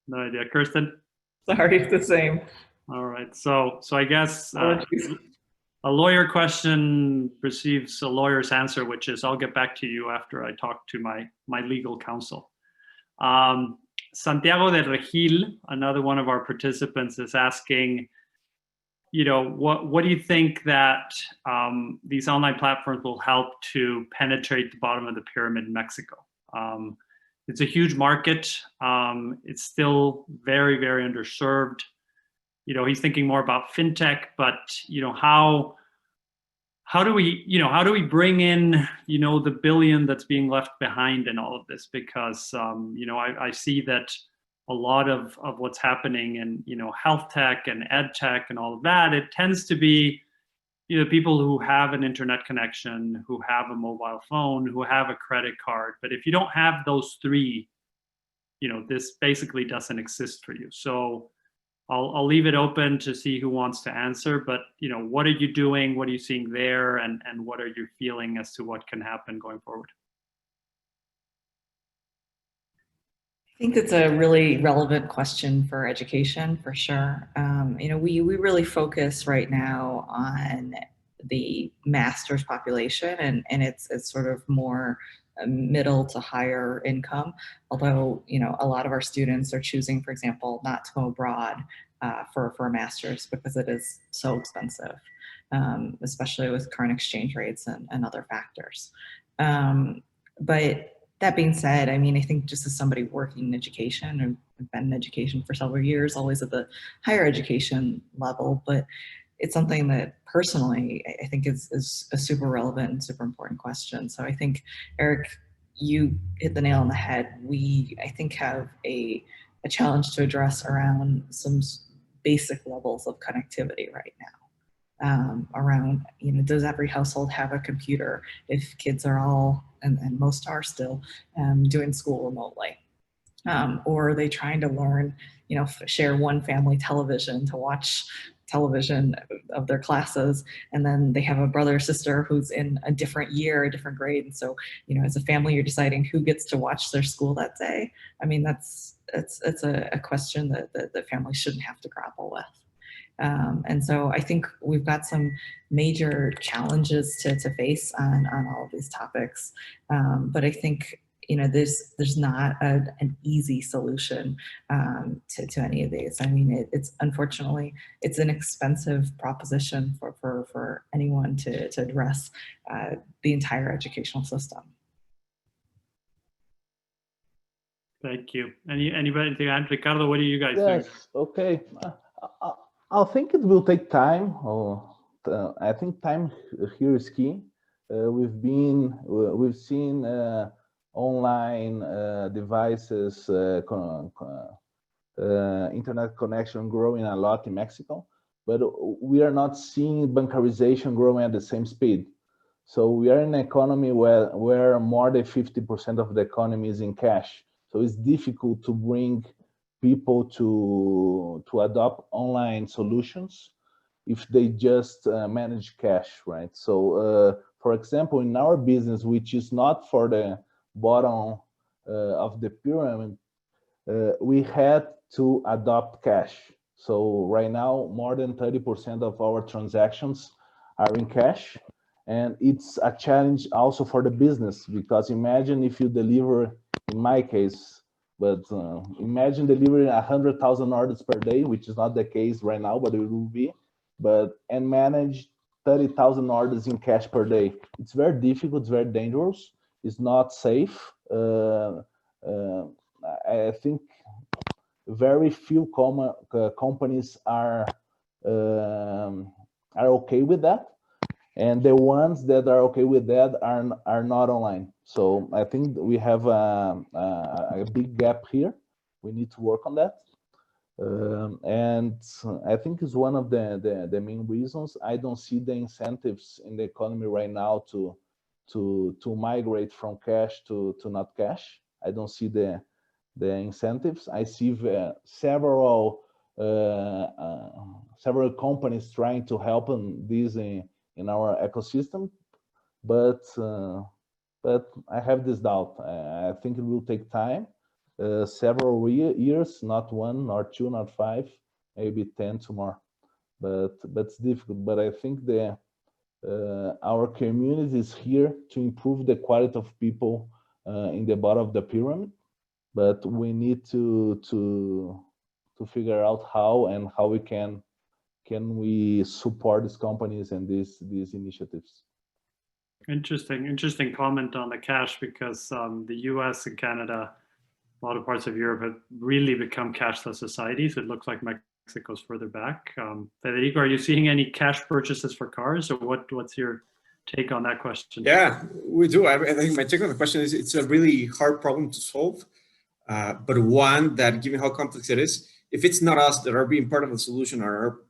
No idea. Kirsten? Sorry, it's the same. All right. So I guess a lawyer question receives a lawyer's answer, which is I'll get back to you after I talk to my legal counsel. Santiago de Regil, another one of our participants, is asking, what do you think that these online platforms will help to penetrate the bottom of the pyramid in Mexico? It's a huge market. It's still very, very underserved. He's thinking more about fintech, but how do we bring in the billion that's being left behind in all of this? Because I see that a lot of what's happening in health tech and ed tech and all of that, it tends to be people who have an internet connection, who have a mobile phone, who have a credit card. But if you don't have those three, this basically doesn't exist for you. So I'll leave it open to see who wants to answer, but what are you doing? What are you seeing there? And what are you feeling as to what can happen going forward? I think it's a really relevant question for education, for sure. We really focus right now on the master's population, and it's sort of more middle to higher income. Although, a lot of our students are choosing, for example, not to go abroad for a master's because it is so expensive, especially with current exchange rates and other factors. But that being said, I think just as somebody working in education and been in education for several years, always at the higher education level, but it's something that personally I think is a super relevant and super important question. So I think, Eric, you hit the nail on the head. We, I think, have a challenge to address around some basic levels of connectivity right now. Around, does every household have a computer if kids are all, and most are still, doing school remotely? Or are they trying to learn, share one family television to watch television of their classes, and then they have a brother or sister who's in a different year, a different grade, and so as a family you're deciding who gets to watch their school that day. It's a question that the family shouldn't have to grapple with. And so I think we've got some major challenges to face on all of these topics, but I think there's not an easy solution to any of these. It's unfortunately, it's an expensive proposition for anyone to address the entire educational system. Thank you. Anybody to add? Ricardo, what do you guys think? Yes, okay. I think it will take time. I think time here is key. We've seen online devices, internet connection growing a lot in Mexico, but we are not seeing bancarization growing at the same speed. So we are in an economy where more than 50% of the economy is in cash. So it's difficult to bring people to adopt online solutions if they just manage cash, right? So, for example, in our business, which is not for the bottom of the pyramid, we had to adopt cash. So right now, more than 30% of our transactions are in cash. And it's a challenge also for the business, because imagine if you deliver, in my case, but imagine delivering 100,000 orders per day, which is not the case right now, but it will be, and manage 30,000 orders in cash per day. It's very difficult, it's very dangerous, it's not safe. I think very few companies are okay with that, and the ones that are okay with that are not online. So I think we have a big gap here. We need to work on that, and I think it's one of the main reasons I don't see the incentives in the economy right now to migrate from cash to not cash. I don't see the incentives. I see several companies trying to help in this in our ecosystem, but I have this doubt. I think it will take time, several years, not 1 or 2, not 5, maybe 10 tomorrow. But it's difficult. But I think our community is here to improve the quality of people in the bottom of the pyramid. But we need to figure out how we can support these companies and these initiatives. Interesting comment on the cash, because the US and Canada, a lot of parts of Europe have really become cashless societies. It looks like Mexico's further back. Federico, are you seeing any cash purchases for cars, or what's your take on that question? Yeah, we do. I think my take on the question is it's a really hard problem to solve. But one that, given how complex it is, if it's not us that are being part of the solution or are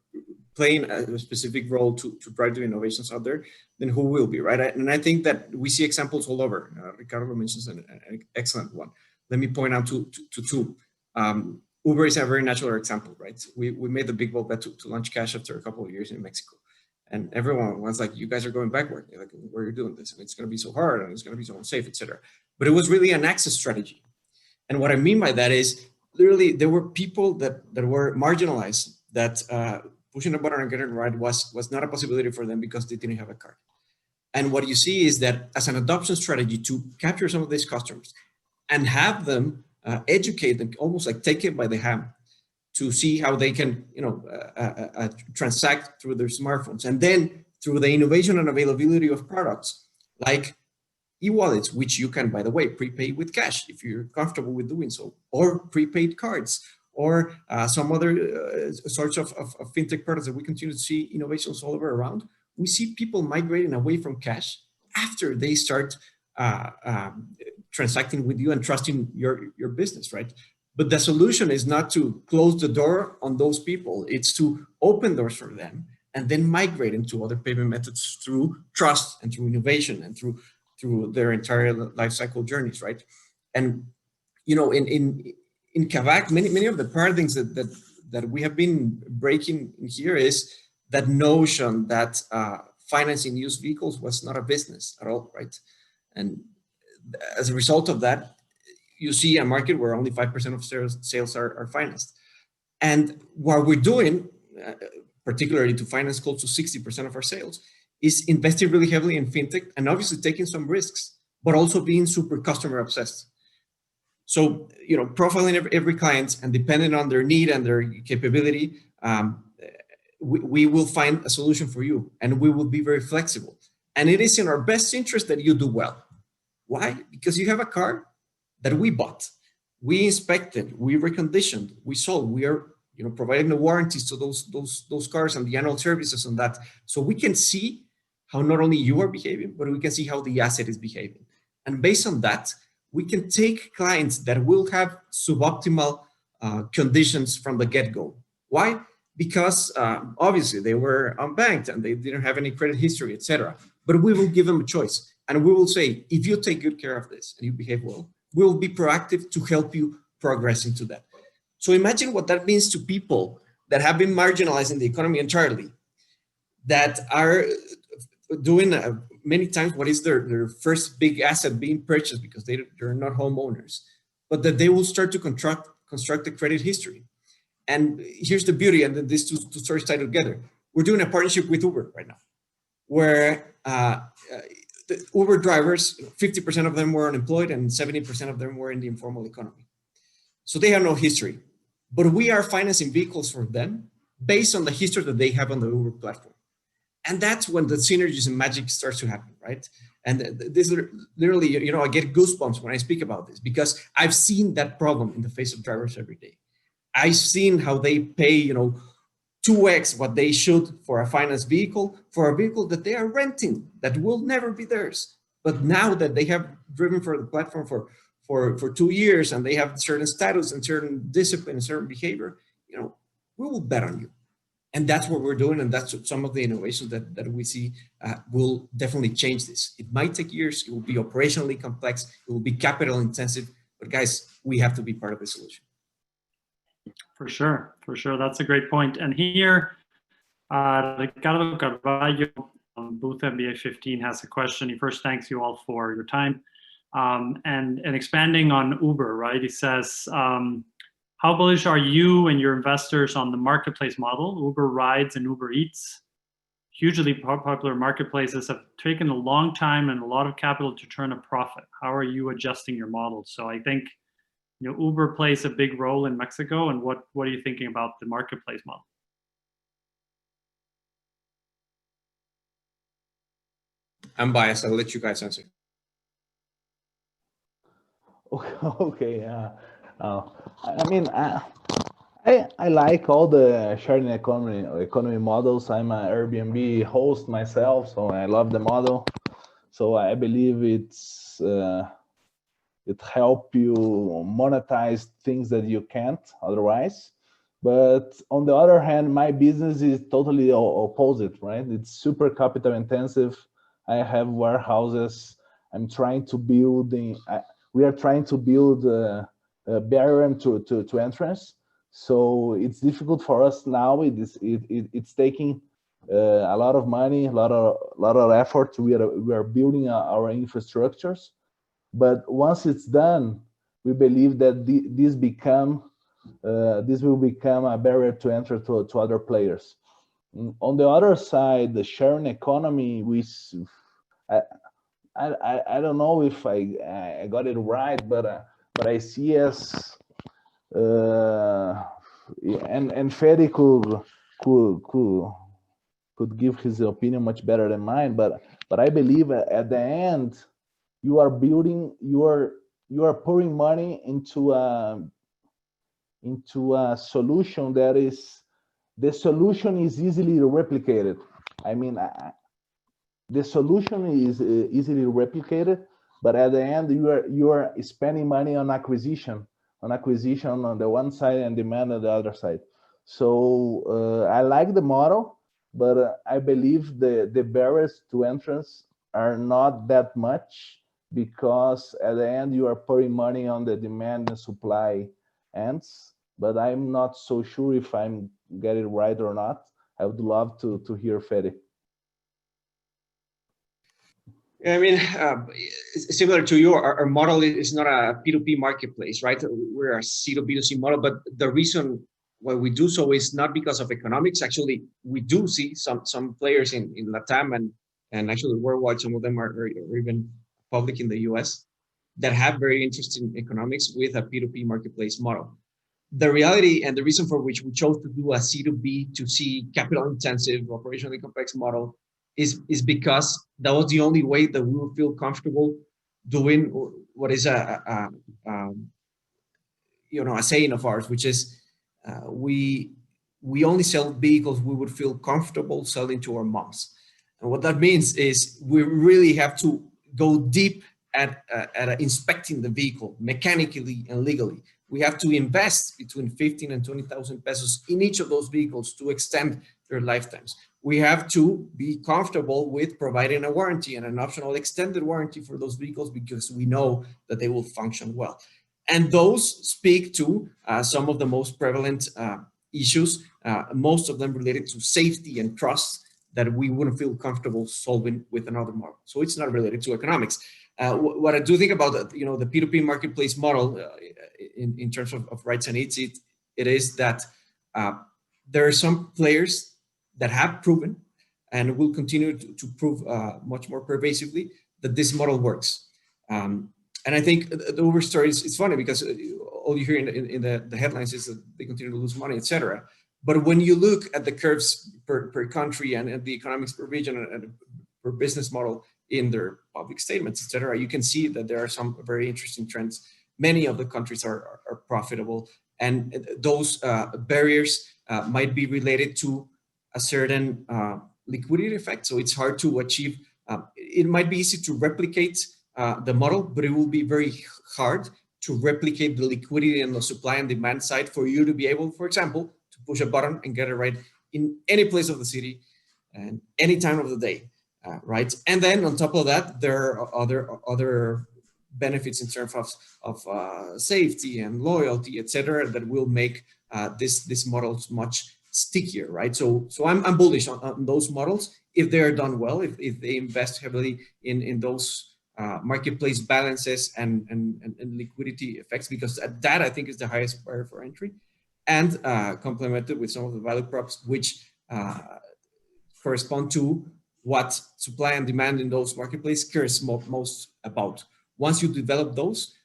playing a specific role to drive the innovations out there, then who will be, right? And I think that we see examples all over. Ricardo mentions an excellent one. Let me point out to two. Uber is a very natural example, right? We made the big bold bet to launch cash after a couple of years in Mexico. And everyone was like, you guys are going backward. You're like, where are you doing this? And it's going to be so hard, and it's going to be so unsafe, etc. But it was really an access strategy. And what I mean by that is, literally, there were people that were marginalized, that pushing a button and getting a ride was not a possibility for them because they didn't have a card. And what you see is that as an adoption strategy to capture some of these customers and have them educate them, almost like take it by the hand, to see how they can, transact through their smartphones. And then through the innovation and availability of products like e-wallets, which you can, by the way, prepay with cash if you're comfortable with doing so, or prepaid cards, or some other sorts of fintech products that we continue to see innovations all over around. We see people migrating away from cash after they start transacting with you and trusting your business, right? But the solution is not to close the door on those people. It's to open doors for them and then migrate into other payment methods through trust and through innovation and through their entire life cycle journeys, right? And in Kavak, many of the paradigms that we have been breaking here is that notion that financing used vehicles was not a business at all, right? And as a result of that, you see a market where only 5% of sales are financed. And what we're doing, particularly to finance close to 60% of our sales, is investing really heavily in fintech and obviously taking some risks, but also being super customer obsessed. So, profiling every client and depending on their need and their capability, we will find a solution for you, and we will be very flexible. And it is in our best interest that you do well. Why? Because you have a car that we bought, we inspected, we reconditioned, we sold, we are providing the warranties to those cars and the annual services on that. So we can see how not only you are behaving, but we can see how the asset is behaving. And based on that, we can take clients that will have suboptimal conditions from the get-go. Why? Because obviously they were unbanked and they didn't have any credit history, etc. But we will give them a choice. And we will say, if you take good care of this and you behave well, we will be proactive to help you progress into that. So imagine what that means to people that have been marginalized in the economy entirely, that are doing many times what is their first big asset being purchased because they're not homeowners, but that they will start to construct a credit history. And here's the beauty, and then these two stories tie together. We're doing a partnership with Uber right now, where the Uber drivers, 50% of them were unemployed and 70% of them were in the informal economy. So they have no history, but we are financing vehicles for them based on the history that they have on the Uber platform. And that's when the synergies and magic starts to happen, right? And this literally, you know, I get goosebumps when I speak about this because I've seen that problem in the face of drivers every day. I've seen how they pay, you know, 2x what they should for a finance vehicle, for a vehicle that they are renting, that will never be theirs. But now that they have driven for the platform for 2 years and they have certain status and certain discipline and certain behavior, you know, we will bet on you. And that's what we're doing. And that's some of the innovations that we see will definitely change this. It might take years. It will be operationally complex. It will be capital intensive. But guys, we have to be part of the solution. For sure. That's a great point. And here, Ricardo Carvalho, Booth MBA 15 has a question. He first thanks you all for your time. And expanding on Uber, right? He says, how bullish are you and your investors on the marketplace model? Uber Rides and Uber Eats, hugely popular marketplaces, have taken a long time and a lot of capital to turn a profit. How are you adjusting your model? So I think, you know, Uber plays a big role in Mexico. And what are you thinking about the marketplace model? I'm biased. I'll let you guys answer. Okay. I mean, I like all the sharing economy models. I'm an Airbnb host myself, so I love the model. So I believe it helps you monetize things that you can't otherwise. But on the other hand, my business is totally opposite, right? It's super capital intensive. I have warehouses. I'm trying to build we are trying to build a barrier to entrance. So it's difficult for us now. It's taking a lot of money, a lot of effort. We are building our infrastructures, but once it's done, we believe that this will become a barrier to enter to other players. On the other side, the sharing economy, I don't know if I got it right, but I see as and Federico could give his opinion much better than mine, but I believe at the end you are pouring money into a solution that is easily replicated. I mean, the solution is easily replicated, but at the end you are spending money on acquisition on the one side and demand on the other side. So I like the model, but I believe the barriers to entrance are not that much, because at the end you are pouring money on the demand and supply ends. But I'm not so sure if I'm getting it right or not. I would love to hear Fede. I mean, similar to you, our model is not a P2P marketplace, right? We're a C2B2C model, but the reason why we do so is not because of economics. Actually, we do see some players in LATAM and actually worldwide, some of them are even public in the US, that have very interesting economics with a P2P marketplace model. The reality and the reason for which we chose to do a C2B2C capital intensive, operationally complex model is because that was the only way that we would feel comfortable doing what is a saying of ours, which is we only sell vehicles we would feel comfortable selling to our moms. And what that means is we really have to go deep at inspecting the vehicle mechanically and legally. We have to invest between 15 and 20,000 pesos in each of those vehicles to extend their lifetimes. We have to be comfortable with providing a warranty and an optional extended warranty for those vehicles, because we know that they will function well. And those speak to some of the most prevalent issues, most of them related to safety and trust that we wouldn't feel comfortable solving with another model. So it's not related to economics. What I do think about the P2P marketplace model in terms of rights and needs, it is that there are some players that have proven and will continue to prove much more pervasively that this model works. And I think the Uber story is funny because all you hear in the headlines is that they continue to lose money, etc. But when you look at the curves per country and the economics per region and per business model in their public statements, etc., you can see that there are some very interesting trends. Many of the countries are profitable, and those barriers might be related to a certain liquidity effect. So it's hard to achieve. It might be easy to replicate the model, but it will be very hard to replicate the liquidity and the supply and demand side for you to be able, for example, to push a button and get it right in any place of the city and any time of the day, right? And then on top of that, there are other benefits in terms of safety and loyalty, etc., that will make this models much stickier, right? So I'm bullish on those models if they are done well, if they invest heavily in those marketplace balances and liquidity effects, because that I think is the highest barrier for entry, and complemented with some of the value props which correspond to what supply and demand in those marketplaces cares most about. Once you develop those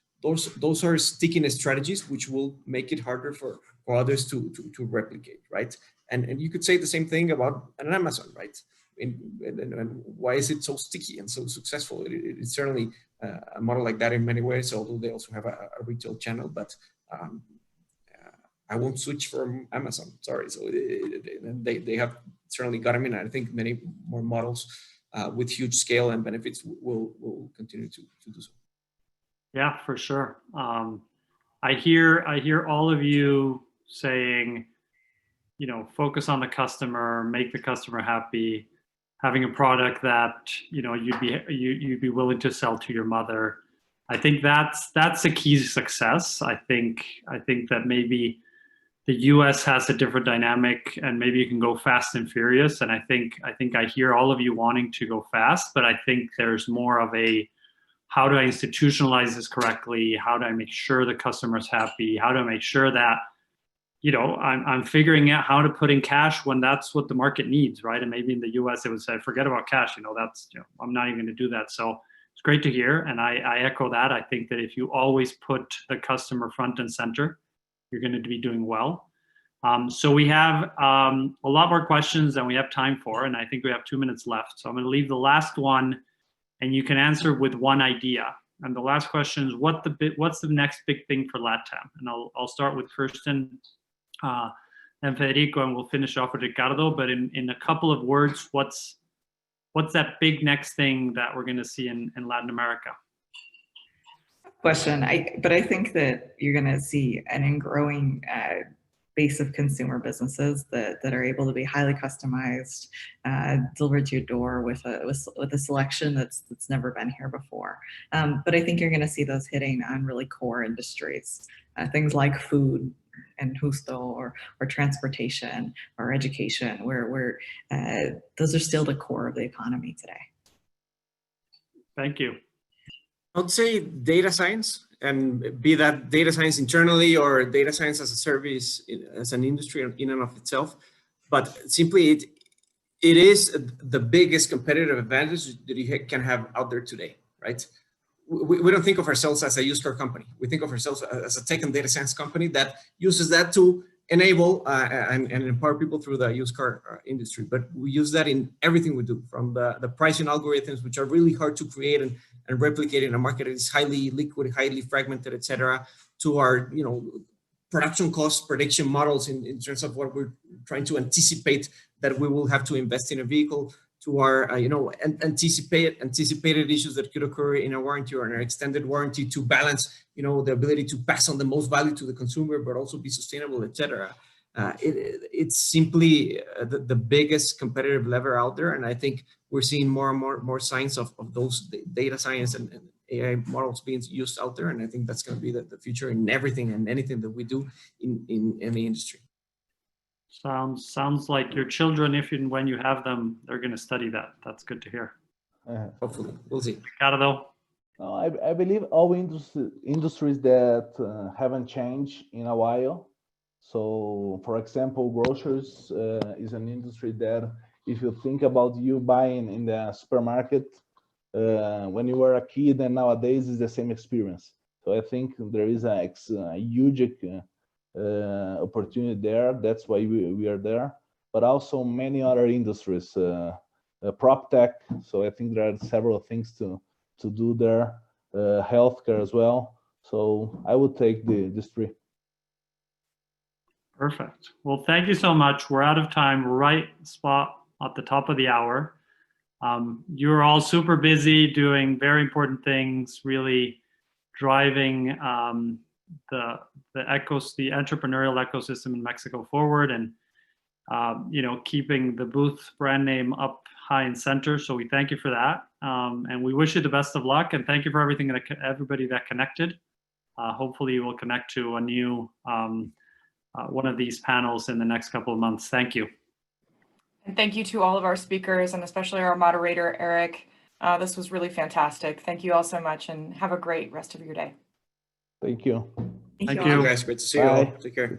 are stickiness strategies which will make it harder for others to replicate, right? And you could say the same thing about an Amazon, right? And why is it so sticky and so successful? It's certainly a model like that in many ways, although they also have a retail channel, but I won't switch from Amazon, sorry. So they have certainly got, I mean, I think many more models with huge scale and benefits will continue to do so. Yeah, for sure. I hear all of you saying, you know, focus on the customer, make the customer happy, having a product that, you know, you'd be willing to sell to your mother. I think that's a key to success. I think that maybe the US has a different dynamic, and maybe you can go fast and furious. And I think I hear all of you wanting to go fast, but I think there's more of a, how do I institutionalize this correctly? How do I make sure the customer's happy? How do I make sure that, you know, I'm figuring out how to put in cash when that's what the market needs, right? And maybe in the US, it would say, forget about cash, you know, that's, you know, I'm not even gonna do that. So it's great to hear. And I echo that. I think that if you always put the customer front and center, you're gonna be doing well. So we have a lot more questions than we have time for, and I think we have 2 minutes left. So I'm gonna leave the last one, and you can answer with one idea. And the last question is, what's the next big thing for LATAM? And I'll start with Kristin, then Federico, and we'll finish off with Ricardo. But in a couple of words, what's that big next thing that we're going to see in Latin America? Question. But I think that you're going to see an growing base of consumer businesses that are able to be highly customized, delivered to your door with a selection that's never been here before. But I think you're going to see those hitting on really core industries, things like food and Justo, or transportation or education, where those are still the core of the economy today. Thank you. I would say data science, and be that data science internally or data science as a service, as an industry in and of itself. But simply, it is the biggest competitive advantage that you can have out there today, right? We don't think of ourselves as a used car company. We think of ourselves as a tech and data science company that uses that to enable and empower people through the used car industry. But we use that in everything we do, from the pricing algorithms, which are really hard to create and replicate in a market that is highly liquid, highly fragmented, et cetera, to our, you know, production cost prediction models in terms of what we're trying to anticipate that we will have to invest in a vehicle, to our, you know, anticipated issues that could occur in a warranty or an extended warranty, to balance, you know, the ability to pass on the most value to the consumer, but also be sustainable, et cetera. It's simply the biggest competitive lever out there. And I think we're seeing more and more signs of those data science and AI models being used out there. And I think that's going to be the future in everything and anything that we do in any industry. Sounds like your children, if and when you have them, they're going to study that. That's good to hear. Hopefully, we'll see. Ricardo? No, I believe all industries that haven't changed in a while. So, for example, groceries is an industry that, if you think about you buying in the supermarket when you were a kid and nowadays is the same experience. So I think there is a huge opportunity there. That's why we are there. But also many other industries, prop tech. So I think there are several things to do there, healthcare as well. So I would take these three. Perfect. Well, thank you so much. We're out of time, right spot at the top of the hour. You're all super busy doing very important things, really driving the entrepreneurial ecosystem in Mexico forward, and keeping the Booth brand name up high and center. So we thank you for that, and we wish you the best of luck. And thank you for everybody that connected. Hopefully, you will connect to a new one of these panels in the next couple of months. Thank you. And thank you to all of our speakers and especially our moderator, Erik. This was really fantastic. Thank you all so much and have a great rest of your day. Thank you. Thank Thank you, you. guys. Great to see you all. Take care.